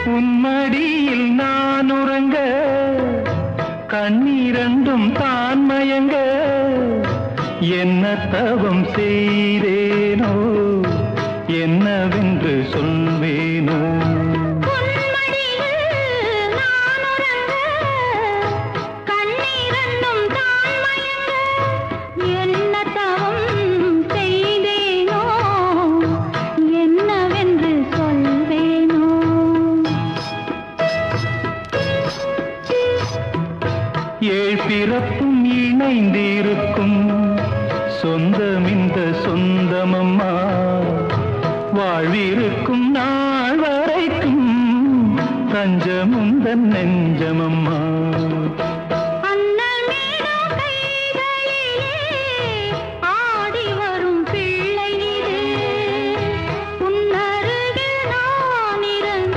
உன்மடியில் நான் உறங்க கண்ணீரண்டும் தான் மயங்க என்ன தவம் செய்தேனோ என்னவென்று சொல்வேனோ ஏழ் பிறப்பும் இணைந்திருக்கும் சொந்தம் இந்த சொந்தமம்மா வாழ்விருக்கும் நாள் வரைக்கும் தஞ்சமுந்தன் நெஞ்சமம்மா